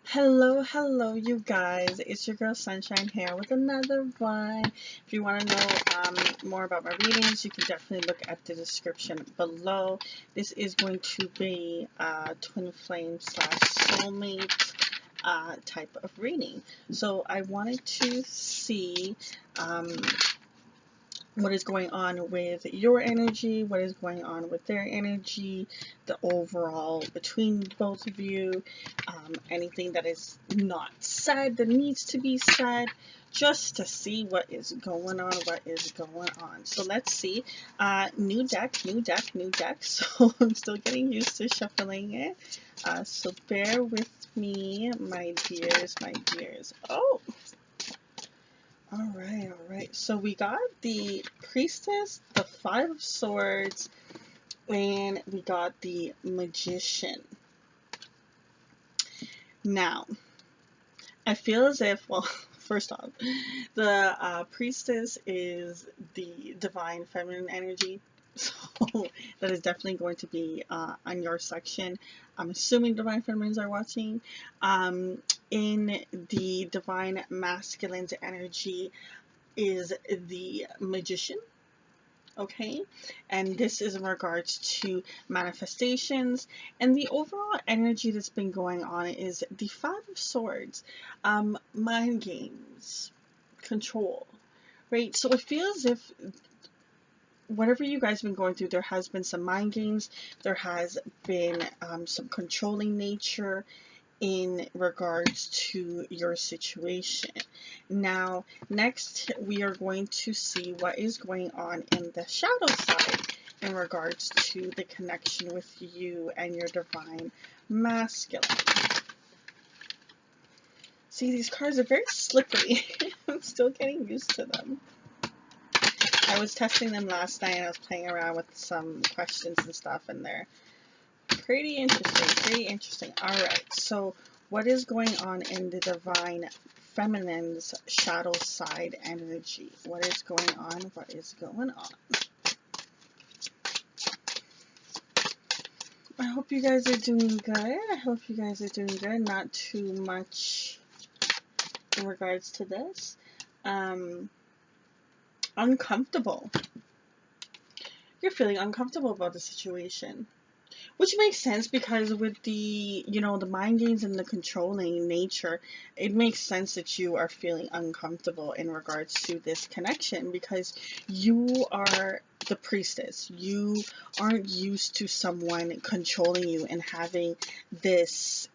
Hello, you guys. It's your girl Sunshine here with another one. If you want to know more about my readings, you can definitely look at the description below. This is going to be twin flame slash soulmate type of reading. So I wanted to see what is going on with your energy, what is going on with their energy, the overall between both of you, anything that is not said that needs to be said, just to see what is going on, So let's see. New deck, so I'm still getting used to shuffling it. So bear with me, my dears. Oh! Alright. So we got the Priestess, the Five of Swords, and we got the Magician. Now, I feel as if, well, first off, the Priestess is the divine feminine energy. So that is definitely going to be on your section. I'm assuming divine feminines are watching. In the divine masculine's energy is the Magician. Okay, and this is in regards to manifestations, and the overall energy that's been going on is the Five of Swords, mind games, control, right? So it feels as if whatever you guys have been going through, there has been some mind games, there has been some controlling nature in regards to your situation. Now, next we are going to see what is going on in the shadow side in regards to the connection with you and your divine masculine. See, these cards are very slippery. I'm still getting used to them. I was testing them last night and I was playing around with some questions and stuff, and they're pretty interesting. Alright, so what is going on in the divine feminine's shadow side energy? What is going on? I hope you guys are doing good. Not too much in regards to this. Uncomfortable. You're feeling uncomfortable about the situation. Which makes sense, because with the, the mind games and the controlling nature, it makes sense that you are feeling uncomfortable in regards to this connection, because you are the priestess. You aren't used to someone controlling you and having this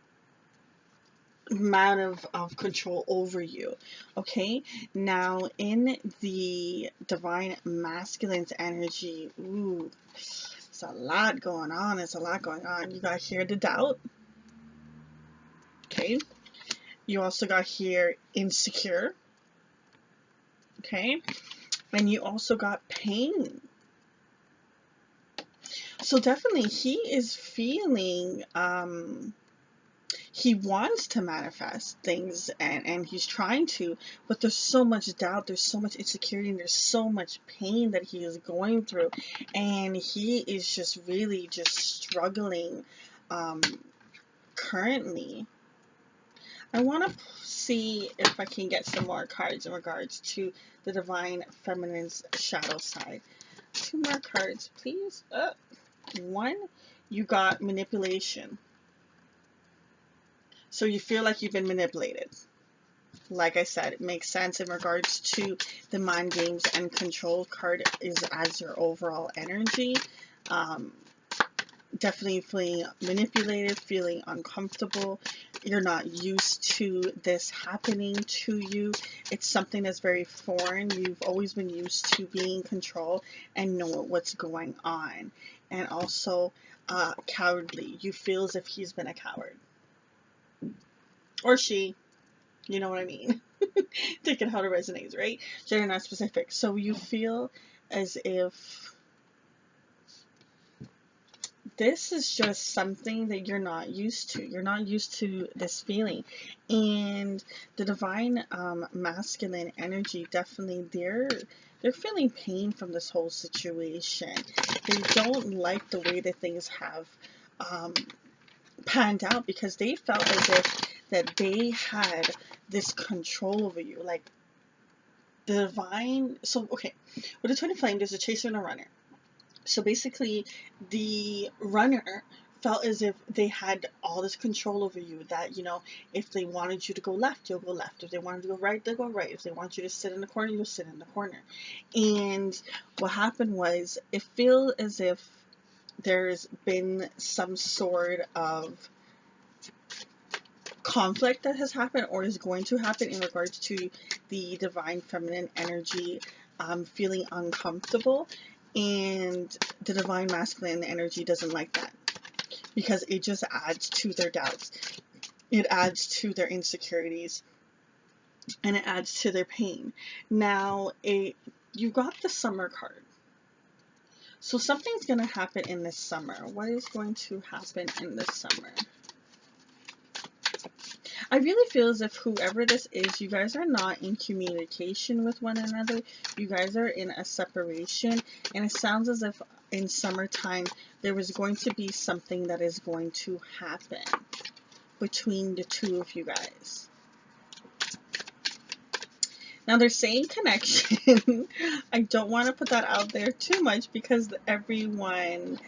amount of control over you. Okay, now in the divine masculine's energy, ooh, it's a lot going on. You got here the doubt. Okay, you also got here insecure. Okay, and you also got pain. So definitely he is feeling he wants to manifest things, and he's trying to, but there's so much doubt, there's so much insecurity, and there's so much pain that he is going through, and he is just really just struggling currently. I want to see if I can get some more cards in regards to the divine feminine's shadow side. 2 more cards, please. One, you got manipulation. So you feel like you've been manipulated. Like I said, it makes sense in regards to the mind games and control card is as your overall energy. Definitely feeling manipulated, feeling uncomfortable. You're not used to this happening to you. It's something that's very foreign. You've always been used to being in control and know what's going on. And also cowardly. You feel as if he's been a coward. Or she, you know what I mean. Take it how it resonates, right? Gender not specific. So you feel as if this is just something that you're not used to. You're not used to this feeling. And the divine masculine energy, definitely they're feeling pain from this whole situation. They don't like the way that things have panned out, because they felt as if that they had this control over you. Like the divine, so okay, with the twin flame, there's a chaser and a runner. So basically, the runner felt as if they had all this control over you, that, you know, if they wanted you to go left, you'll go left. If they wanted to go right, they'll go right. If they want you to sit in the corner, you'll sit in the corner. And what happened was, it feels as if there's been some sort of conflict that has happened or is going to happen in regards to the divine feminine energy feeling uncomfortable, and the divine masculine energy doesn't like that, because it just adds to their doubts, it adds to their insecurities, and it adds to their pain. Now, you got the summer card. So something's going to happen in this summer. What is going to happen in this summer? I really feel as if whoever this is, you guys are not in communication with one another. You guys are in a separation. And it sounds as if in summertime there is going to be something that is going to happen between the two of you guys. Now they're saying connection. I don't want to put that out there too much, because everyone,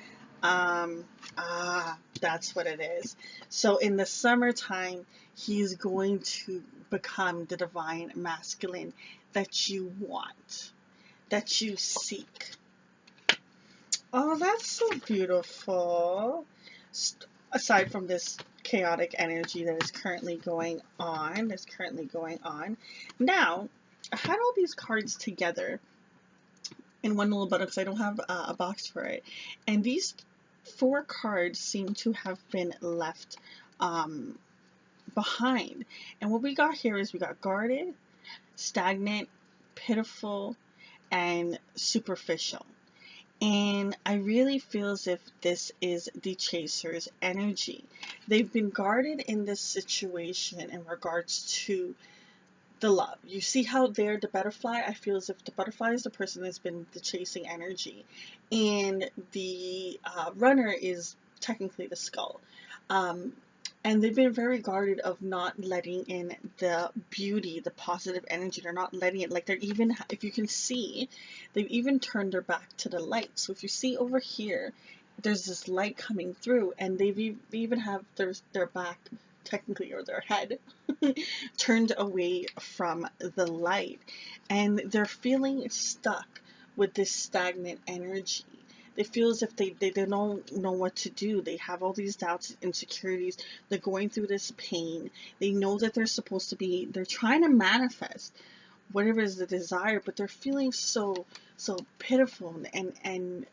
that's what it is. So in the summertime, he's going to become the divine masculine that you want, that you seek. Oh, that's so beautiful. Aside from this chaotic energy that is currently going on, Now, I had all these cards together in one little bundle because I don't have a box for it. And these 4 cards seem to have been left behind. And what we got here is we got guarded, stagnant, pitiful, and superficial. And I really feel as if this is the chaser's energy. They've been guarded in this situation in regards to the love. You see how they're the butterfly? I feel as if the butterfly is the person that's been the chasing energy, and the runner is technically the skull. And they've been very guarded of not letting in the beauty, the positive energy. They're not letting it, like, they're even, if you can see, they've even turned their back to the light. So if you see over here, there's this light coming through, and they even have their back, technically, or their head, turned away from the light. And they're feeling stuck with this stagnant energy. They feel as if they don't know what to do. They have all these doubts, insecurities. They're going through this pain. They know that they're trying to manifest whatever is the desire, but they're feeling so pitiful and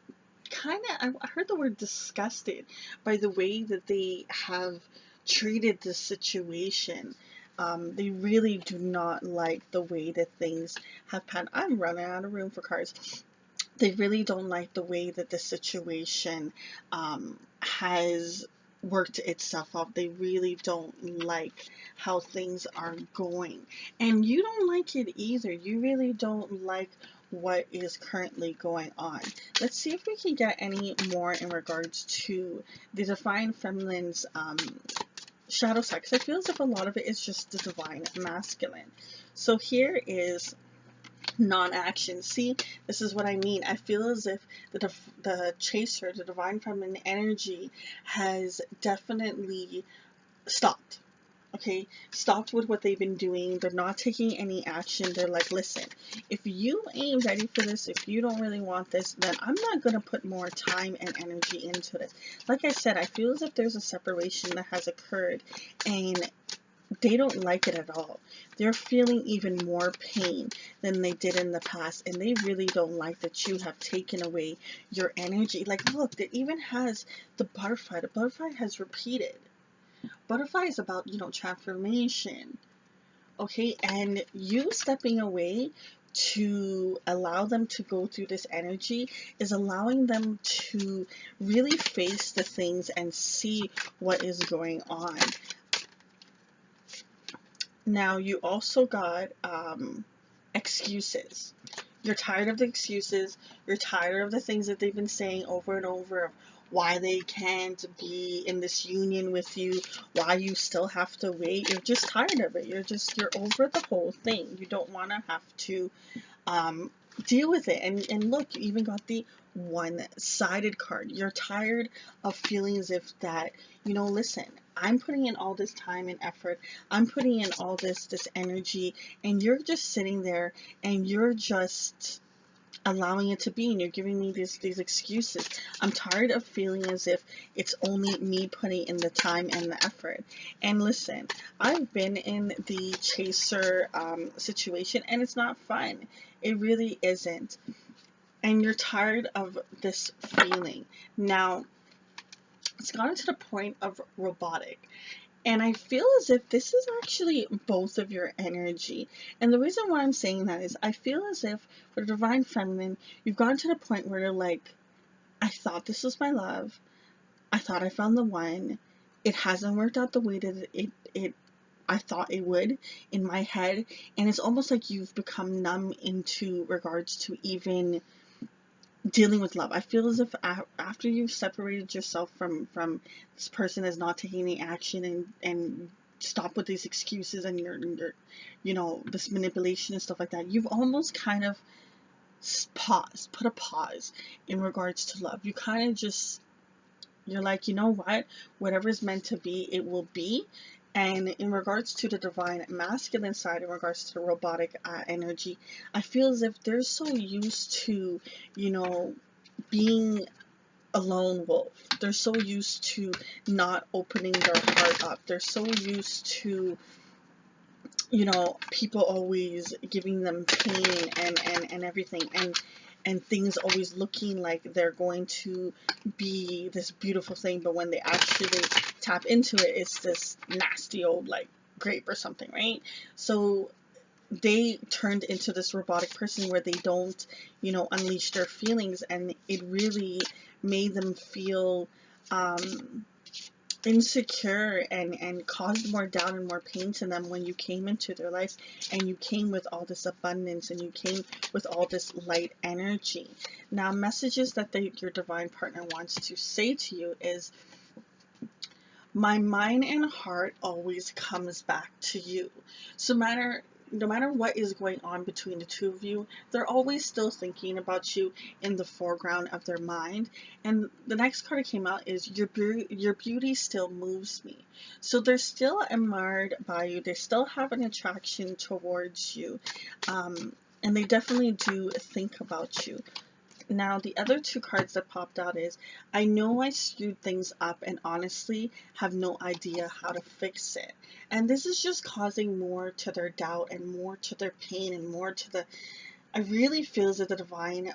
kind of, I heard the word disgusted by the way that they have treated the situation. They really do not like the way that things have panned. I'm running out of room for cards. They really don't like the way that the situation has worked itself up. They really don't like how things are going. And you don't like it either. You really don't like what is currently going on. Let's see if we can get any more in regards to the divine feminine's shadow side, because I feel as if a lot of it is just the divine masculine. So here is non-action. See, this is what I mean. I feel as if the chaser, the divine feminine energy, has definitely stopped. Okay, stopped with what they've been doing. They're not taking any action. They're like, listen, if you ain't ready for this, if you don't really want this, then I'm not going to put more time and energy into this. Like I said, I feel as if there's a separation that has occurred, and they don't like it at all. They're feeling even more pain than they did in the past, and they really don't like that you have taken away your energy. Like, look, it even has the butterfly. The butterfly has repeated. Butterfly is about, you know, transformation. Okay, and you stepping away to allow them to go through this energy is allowing them to really face the things and see what is going on. Now, you also got excuses. You're tired of the excuses. You're tired of the things that they've been saying over and over. why they can't be in this union with you, why you still have to wait. You're just tired of it. You're over the whole thing. You don't want to have to um, deal with it. And look, you even got the one-sided card. You're tired of feeling as if that, listen, I'm putting in all this time and effort. I'm putting in all this energy, and you're just sitting there and you're just allowing it to be, and you're giving me these excuses. I'm tired of feeling as if it's only me putting in the time and the effort. And listen, I've been in the chaser situation, and it's not fun. It really isn't. And you're tired of this feeling. Now, it's gotten to the point of robotic. And I feel as if this is actually both of your energy. And the reason why I'm saying that is I feel as if for the Divine Feminine, you've gotten to the point where you're like, I thought this was my love. I thought I found the one. It hasn't worked out the way that I thought it would in my head. And it's almost like you've become numb into regards to even dealing with love. I feel as if after you've separated yourself from this person that's not taking any action, and stop with these excuses and your this manipulation and stuff like that, you've almost kind of put a pause in regards to love. You kind of just, you're like, you know what, whatever's meant to be, it will be. And in regards to the divine masculine side, in regards to the robotic energy, I feel as if they're so used to, being a lone wolf. They're so used to not opening their heart up. They're so used to, people always giving them pain and everything. And things always looking like they're going to be this beautiful thing, but when they actually tap into it, it's this nasty old like grape or something, right? So they turned into this robotic person where they don't, unleash their feelings, and it really made them feel insecure and caused more doubt and more pain to them when you came into their life, and you came with all this abundance, and you came with all this light energy. Now, messages that your divine partner wants to say to you is, my mind and heart always comes back to you. So no matter what is going on between the two of you, they're always still thinking about you in the foreground of their mind. And the next card that came out is, your beauty still moves me. So they're still admired by you. They still have an attraction towards you. And they definitely do think about you. Now, the other two cards that popped out is, I know I screwed things up and honestly have no idea how to fix it. And this is just causing more to their doubt and more to their pain and more to the, I really feel that the divine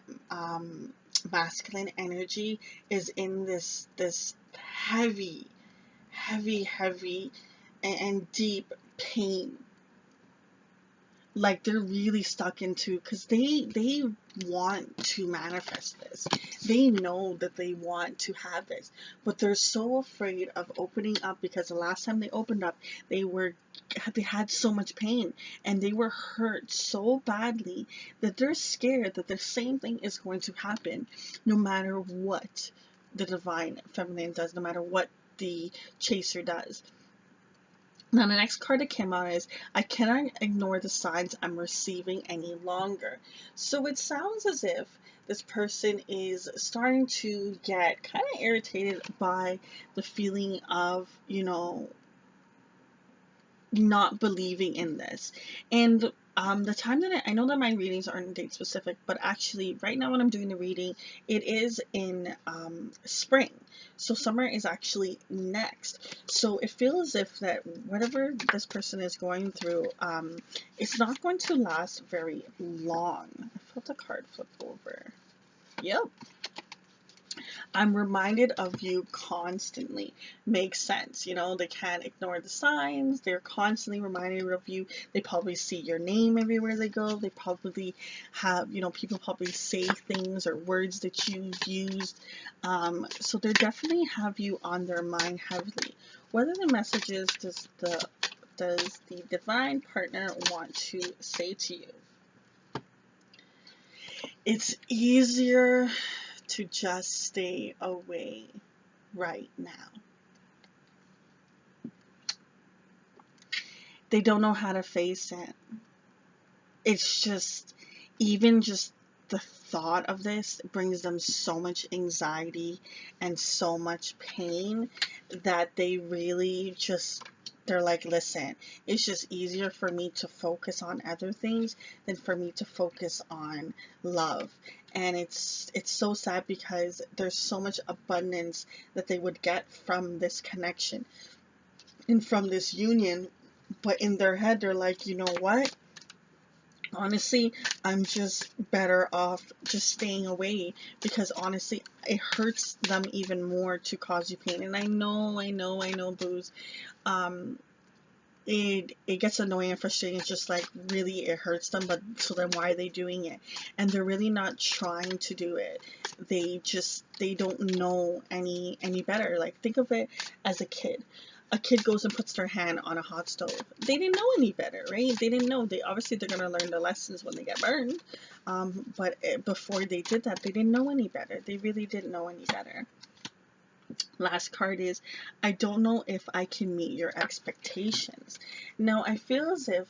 masculine energy is in this heavy, heavy and deep pain. Like they're really stuck into, because they want to manifest this. They know that they want to have this, but they're so afraid of opening up, because the last time they opened up, they had so much pain and they were hurt so badly that they're scared that the same thing is going to happen no matter what the divine feminine does, no matter what the chaser does. Now, the next card that came out is, I cannot ignore the signs I'm receiving any longer. So it sounds as if this person is starting to get kind of irritated by the feeling of, not believing in this. And the time that I know that my readings aren't date specific, but actually right now when I'm doing the reading, it is in spring. So summer is actually next. So it feels as if that whatever this person is going through, it's not going to last very long. I felt a card flip over. Yep. I'm reminded of you constantly. Makes sense. They can't ignore the signs. They're constantly reminded of you. They probably see your name everywhere they go. They probably have, people probably say things or words that you've used. So they definitely have you on their mind heavily. What are the messages does the divine partner want to say to you? It's easier to just stay away right now. They don't know how to face it. It's just, even just the thought of this brings them so much anxiety and so much pain that they really just, they're like, listen, it's just easier for me to focus on other things than for me to focus on love. And it's so sad because there's so much abundance that they would get from this connection and from this union, but in their head they're like, you know what, honestly, I'm just better off just staying away, because honestly, it hurts them even more to cause you pain. And I know, booze. Um, it gets annoying and frustrating. It's just like, really, it hurts them, but so then why are they doing it? And they're really not trying to do it. They don't know any better. Like, think of it as a kid. A kid goes and puts their hand on a hot stove. They didn't know any better, right? They didn't know. They obviously, they're gonna learn the lessons when they get burned. But before they did that, they didn't know any better. They really didn't know any better. Last card is, I don't know if I can meet your expectations. Now, I feel as if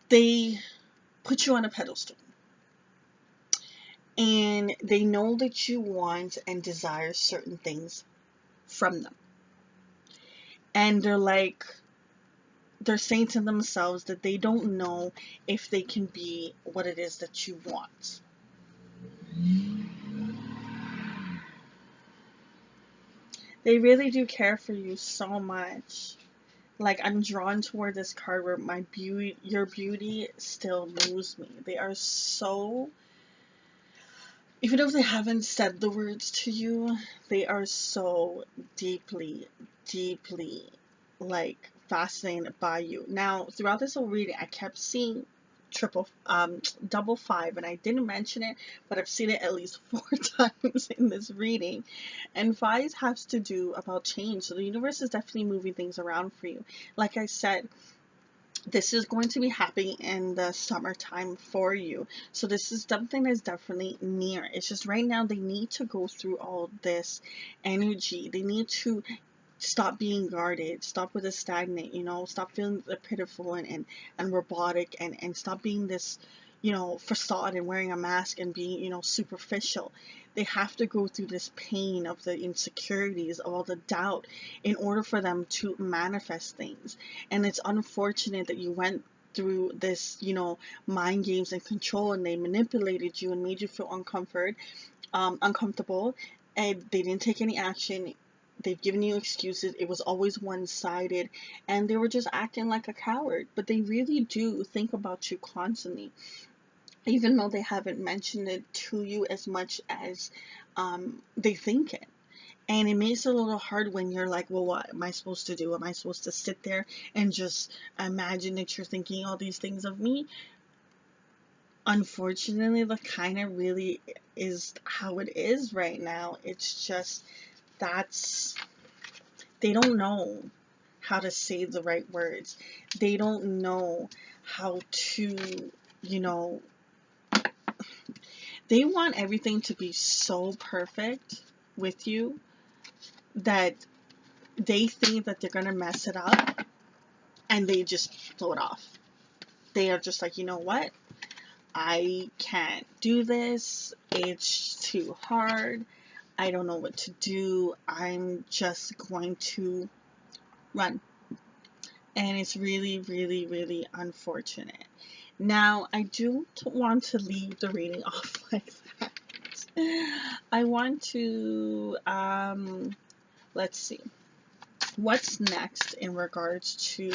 they put you on a pedestal and they know that you want and desire certain things from them. And they're saying to themselves that they don't know if they can be what it is that you want. They really do care for you so much. Like, I'm drawn toward this card where your beauty still moves me. They are so, even if they haven't said the words to you, they are so deeply, deeply, like, fascinated by you. Now, throughout this whole reading, I kept seeing double five, and I didn't mention it, but I've seen it at least 4 times in this reading. And five has to do about change. So the universe is definitely moving things around for you. Like I said, this is going to be happening in the summertime for you. So this is something that's definitely near. It's just right now they need to go through all this energy. They need to stop being guarded, stop with the stagnant, stop feeling pitiful and robotic, and stop being this, facade and wearing a mask and being, superficial. They have to go through this pain of the insecurities, of all the doubt, in order for them to manifest things. And it's unfortunate that you went through this, mind games and control, and they manipulated you and made you feel uncomfortable, and they didn't take any action. They've given you excuses. It was always one-sided, and they were just acting like a coward. But they really do think about you constantly, even though they haven't mentioned it to you as much as they think it. And it makes it a little hard when you're like, well, what am I supposed to do? Am I supposed to sit there and just imagine that you're thinking all these things of me? Unfortunately, that kind of really is how it is right now. It's just, they don't know how to say the right words. They don't know how to, they want everything to be so perfect with you that they think that they're going to mess it up, and they just blow it off. They are just like, you know what? I can't do this. It's too hard. I don't know what to do. I'm just going to run. And it's really, really, really unfortunate. Now, I do want to leave the reading off like that. I want to, let's see. What's next in regards to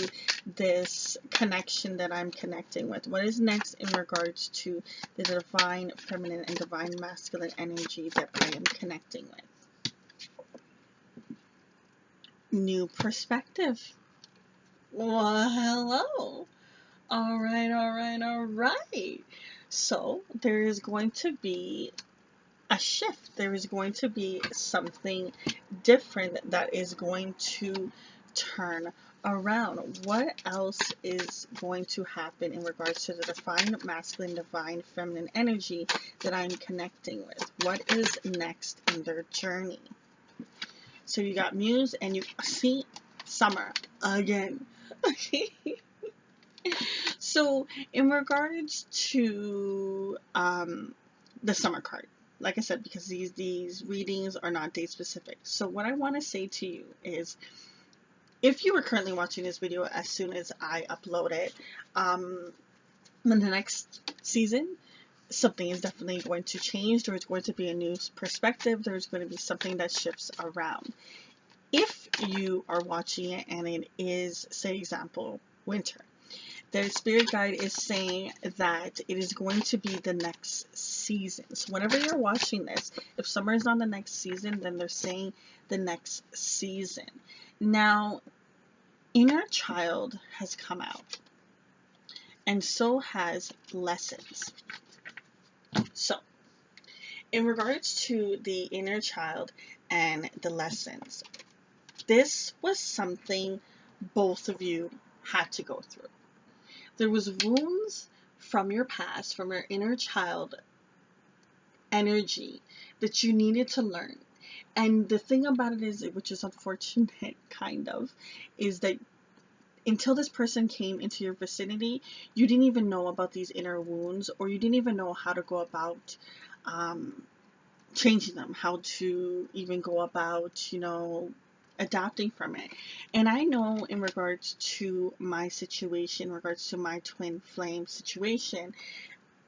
this connection that I'm connecting with? What is next in regards to the divine feminine and divine masculine energy that I am connecting with? New perspective. Well, hello. All right. So there is going to be a shift. There is going to be something different that is going to turn around. What else is going to happen in regards to the divine masculine, divine feminine energy that I'm connecting with? What is next in their journey? So you got Muse and you see Summer again. Okay. So in regards to the Summer card, like I said, because these readings are not date specific. So what I want to say to you is, if you are currently watching this video as soon as I upload it, in the next season, something is definitely going to change. There's going to be a new perspective. There's going to be something that shifts around. If you are watching it and it is, say, example, winter, the spirit guide is saying that it is going to be the next season. So whenever you're watching this, if summer is on the next season, then they're saying the next season. Now, inner child has come out, and so has lessons. So, in regards to the inner child and the lessons, this was something both of you had to go through. There was wounds from your past, from your inner child energy that you needed to learn. And the thing about it is, which is unfortunate kind of, is that until this person came into your vicinity, you didn't even know about these inner wounds, or you didn't even know how to go about changing them, how to even go about, adapting from it. And I know in regards to my situation, in regards to my twin flame situation,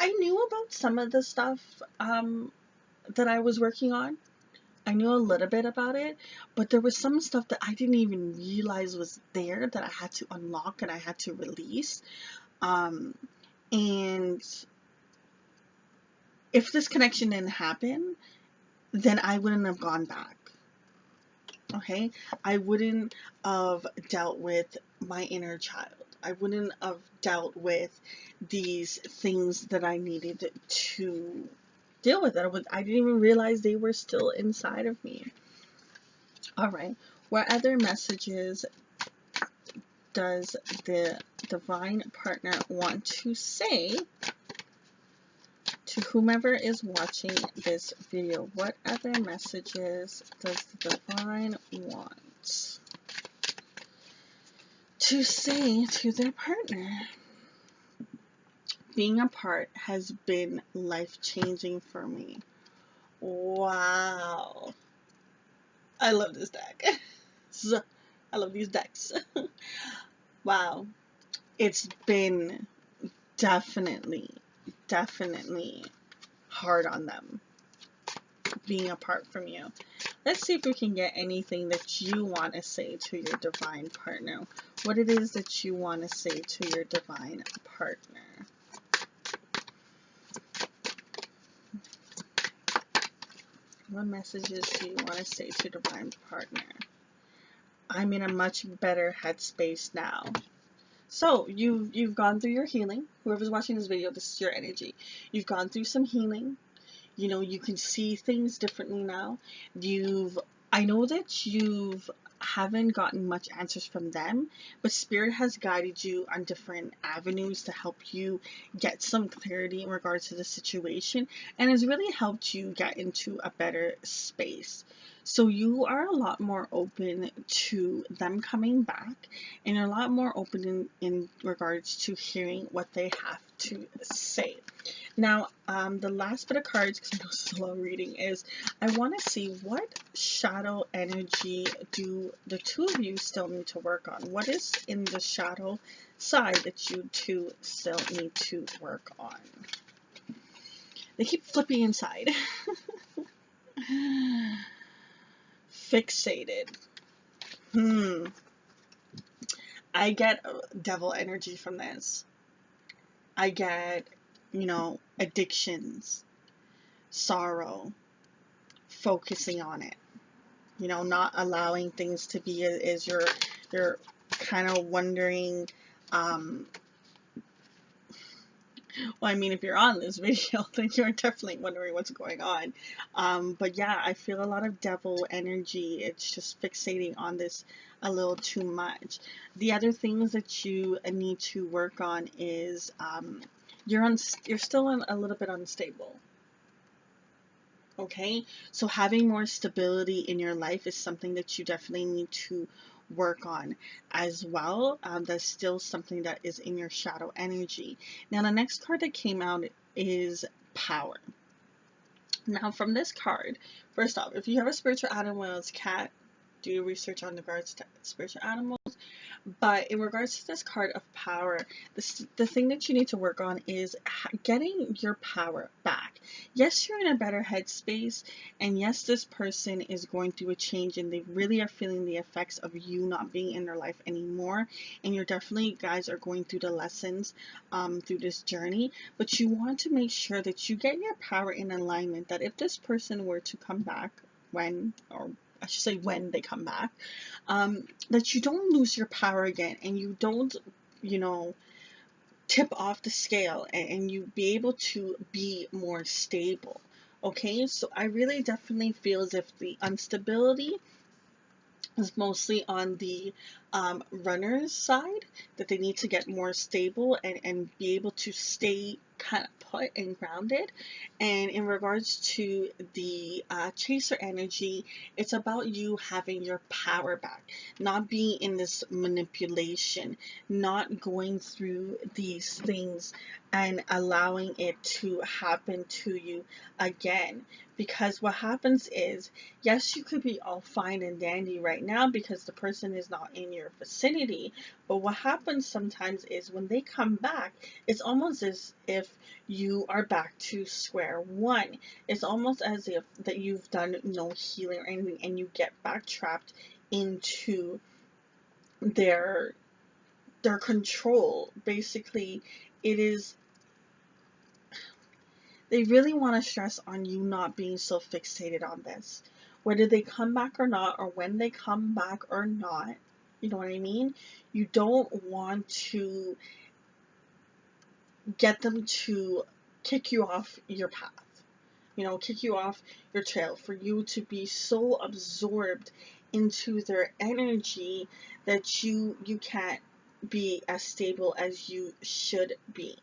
I knew about some of the stuff that I was working on. I knew a little bit about it, but there was some stuff that I didn't even realize was there that I had to unlock and I had to release. And if this connection didn't happen, then I wouldn't have gone back. Okay? I wouldn't have dealt with my inner child. I wouldn't have dealt with these things that I needed to deal with it. I didn't even realize they were still inside of me. All right. What other messages does the divine partner want to say to whomever is watching this video? What other messages does the divine want to say to their partner? Being apart has been life-changing for me. Wow. I love this deck. I love these decks. Wow. It's been definitely hard on them being apart from you. Let's see if we can get anything that you want to say to your divine partner. What it is that you want to say to your divine partner. What messages do you want to say to divine partner? I'm in a much better headspace now. So you've gone through your healing. Whoever's watching this video, this is your energy. You've gone through some healing. You can see things differently now. I know that you've haven't gotten much answers from them, but Spirit has guided you on different avenues to help you get some clarity in regards to the situation, and has really helped you get into a better space. So you are a lot more open to them coming back, and you're a lot more open in regards to hearing what they have to say. Now, the last bit of cards, because I know this is a long reading, is I want to see what shadow energy do the two of you still need to work on. What is in the shadow side that you two still need to work on? They keep flipping inside. Fixated. I get devil energy from this. I get, addictions, sorrow, focusing on it, not allowing things to be as you're kind of wondering, well, I mean, if you're on this video, then you're definitely wondering what's going on. But yeah, I feel a lot of devil energy. It's just fixating on this a little too much. The other things that you need to work on is you're still a little bit unstable. Okay, so having more stability in your life is something that you definitely need to work on as well. That's still something that is in your shadow energy. Now, the next card that came out is power. Now, from this card, first off, if you have a spiritual animal as cat, do your research on regards to spiritual animals. But in regards to this card of power, the thing that you need to work on is getting your power back. Yes, you're in a better headspace, and yes, this person is going through a change, and they really are feeling the effects of you not being in their life anymore. And you're definitely, guys, are going through the lessons through this journey. But you want to make sure that you get your power in alignment, that if this person were to come back, or I should say when they come back, that you don't lose your power again, and you don't, tip off the scale, and you be able to be more stable. Okay, so I really definitely feel as if the instability is mostly on the runner's side, that they need to get more stable and be able to stay kind of put and grounded. And in regards to the chaser energy, it's about you having your power back, not being in this manipulation, not going through these things and allowing it to happen to you again. Because what happens is, yes, you could be all fine and dandy right now because the person is not in your vicinity, but what happens sometimes is when they come back, it's almost as if you are back to square one. It's almost as if that you've done no healing or anything, and you get back trapped into their control. Basically, it is, they really want to stress on you not being so fixated on this. Whether they come back or not, or when they come back or not, you know what I mean? You don't want to get them to kick you off your path, kick you off your trail, for you to be so absorbed into their energy that you can't be as stable as you should be.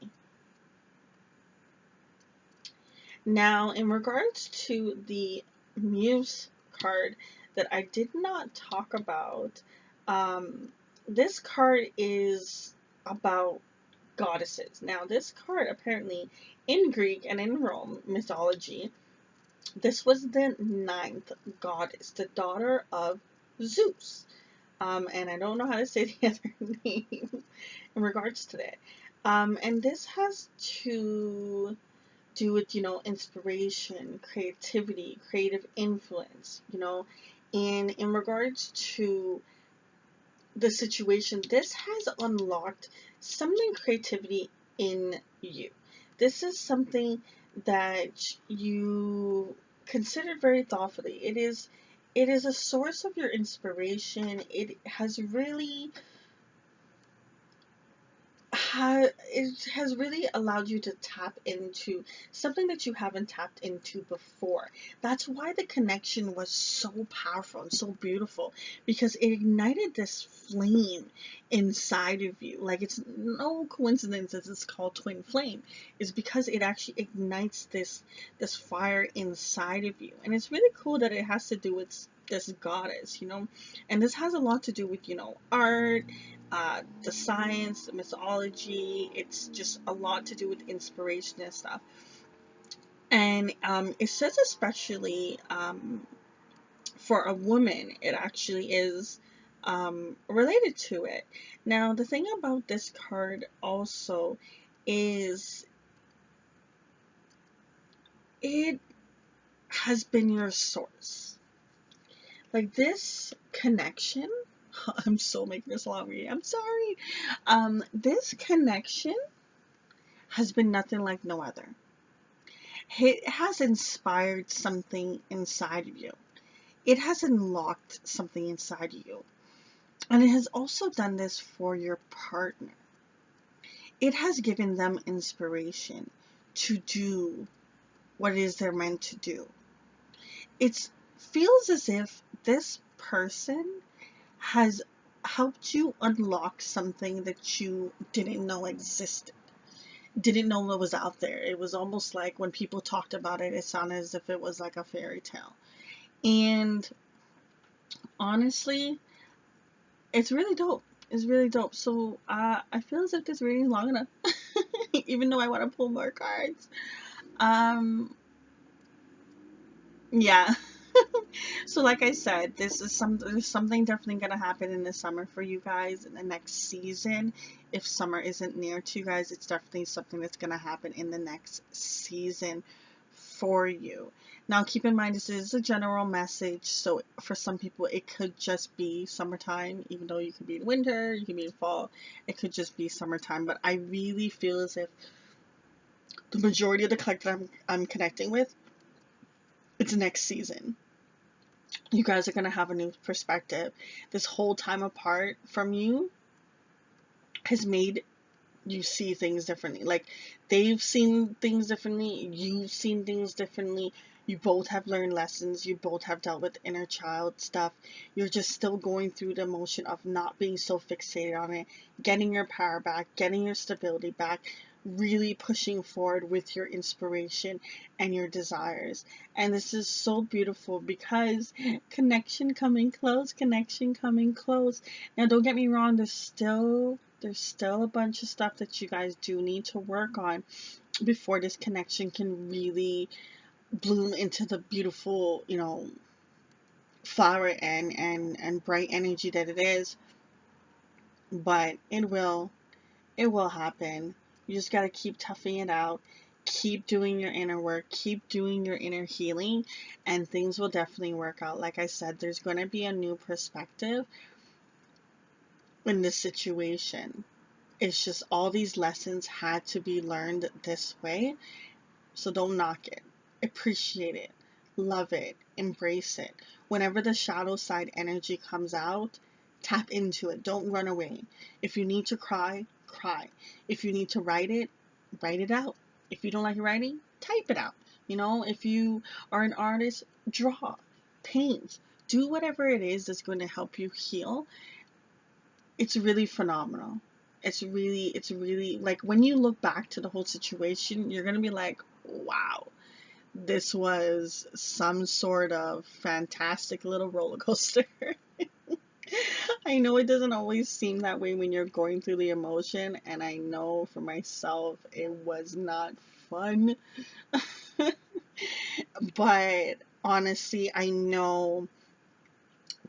Now, in regards to the Muse card that I did not talk about, this card is about goddesses. Now, this card apparently in Greek and in Rome mythology, this was the 9th goddess, the daughter of Zeus. And I don't know how to say the other name in regards to that. And this has to do with, inspiration, creativity, creative influence, and in regards to the situation, this has unlocked something creativity in you. This is something that you considered very thoughtfully. It is a source of your inspiration. It has really it has really allowed you to tap into something that you haven't tapped into before. That's why the connection was so powerful and so beautiful, because it ignited this flame inside of you. Like, it's no coincidence that it's called twin flame. It's because it actually ignites this fire inside of you. And it's really cool that it has to do with this goddess, and this has a lot to do with, art, the science, the mythology. It's just a lot to do with inspiration and stuff. And it says especially for a woman, it actually is related to it. Now, the thing about this card also is it has been your source. Like, this connection, I'm so making this long read, I'm sorry. This connection has been nothing like no other. It has inspired something inside of you. It has unlocked something inside of you. And it has also done this for your partner. It has given them inspiration to do what it is they're meant to do. It feels as if this person has helped you unlock something that you didn't know existed, didn't know what was out there. It was almost like when people talked about it, it sounded as if it was like a fairy tale. And honestly, it's really dope. It's really dope. So I feel as if this reading is long enough, even though I want to pull more cards. Um, yeah. So like I said, there's something definitely gonna happen in the summer for you guys in the next season. If summer isn't near to you guys, it's definitely something that's gonna happen in the next season for you. Now keep in mind this is a general message, so for some people it could just be summertime, even though you could be in winter, you could be in fall, it could just be summertime. But I really feel as if the majority of the collective I'm connecting with, it's next season. You guys are going to have a new perspective. This whole time apart from you has made you see things differently. Like, they've seen things differently, you've seen things differently. You both have learned lessons, you both have dealt with inner child stuff. You're just still going through the emotion of not being so fixated on it, getting your power back, getting your stability back, really pushing forward with your inspiration and your desires. And this is so beautiful because connection coming close, connection coming close. Now don't get me wrong, there's still a bunch of stuff that you guys do need to work on before this connection can really bloom into the beautiful, flower and bright energy that it is. But it will happen. You just got to keep toughing it out, keep doing your inner work, keep doing your inner healing, and things will definitely work out. Like I said, there's going to be a new perspective in this situation. It's just all these lessons had to be learned this way. So don't knock it. Appreciate it. Love it. Embrace it. Whenever the shadow side energy comes out, tap into it. Don't run away. If you need to cry, cry. If you need to write it out. If you don't like writing, type it out. If you are an artist, draw, paint, do whatever it is that's going to help you heal. It's really phenomenal. It's really like when you look back to the whole situation, you're going to be like, wow, this was some sort of fantastic little roller coaster. I know it doesn't always seem that way when you're going through the emotion, and I know for myself it was not fun. But honestly, I know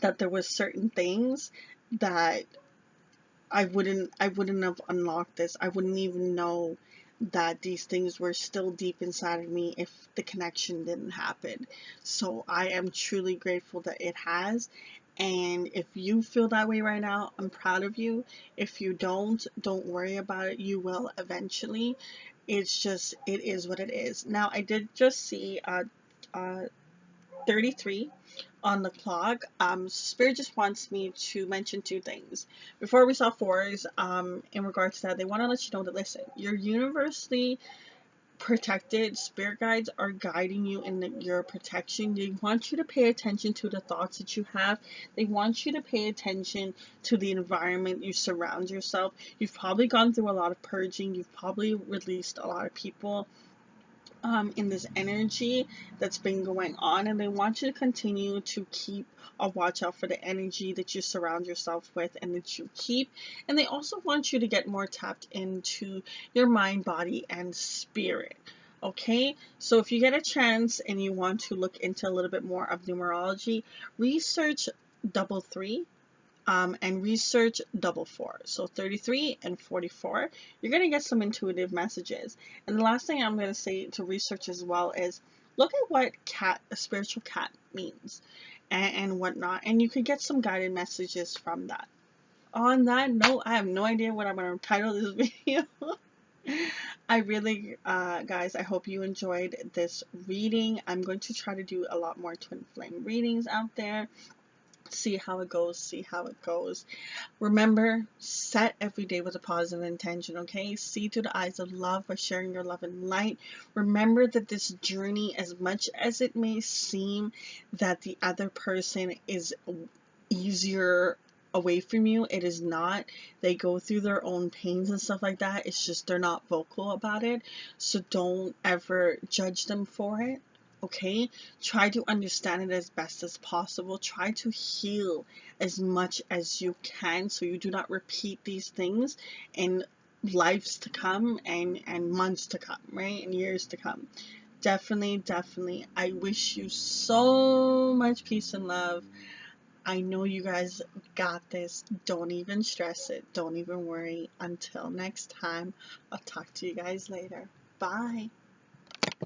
that there was certain things that I wouldn't have unlocked this. I wouldn't even know that these things were still deep inside of me if the connection didn't happen. So I am truly grateful that it has. And if you feel that way right now, I'm proud of you. If you don't worry about it. You will eventually. It's just, it is what it is. Now, I did just see uh 33 on the clock. Spirit just wants me to mention two things. Before we saw fours, in regards to that, they want to let you know that, listen, you're universally protected. Spirit guides are guiding you in your protection. They want you to pay attention to the thoughts that you have. They want you to pay attention to the environment you surround yourself. You've probably gone through a lot of purging. You've probably released a lot of people in this energy that's been going on, and they want you to continue to keep a watch out for the energy that you surround yourself with and that you keep. And they also want you to get more tapped into your mind, body, and spirit. Okay, so if you get a chance and you want to look into a little bit more of numerology, research double three, and research double four. So 33 and 44, you're going to get some intuitive messages. And the last thing I'm going to say to research as well is look at what a spiritual cat means and whatnot. And you could get some guided messages from that. On that note, I have no idea what I'm going to title this video. I really, guys, I hope you enjoyed this reading. I'm going to try to do a lot more twin flame readings out there. See how it goes. Remember, set every day with a positive intention, okay? See through the eyes of love by sharing your love and light. Remember that this journey, as much as it may seem that the other person is easier away from you. It is not. They go through their own pains and stuff like that. It's just they're not vocal about it. So don't ever judge them for it. Okay? Try to understand it as best as possible. Try to heal as much as you can so you do not repeat these things in lives to come and months to come, right? And years to come. Definitely, definitely. I wish you so much peace and love. I know you guys got this. Don't even stress it. Don't even worry. Until next time, I'll talk to you guys later. Bye.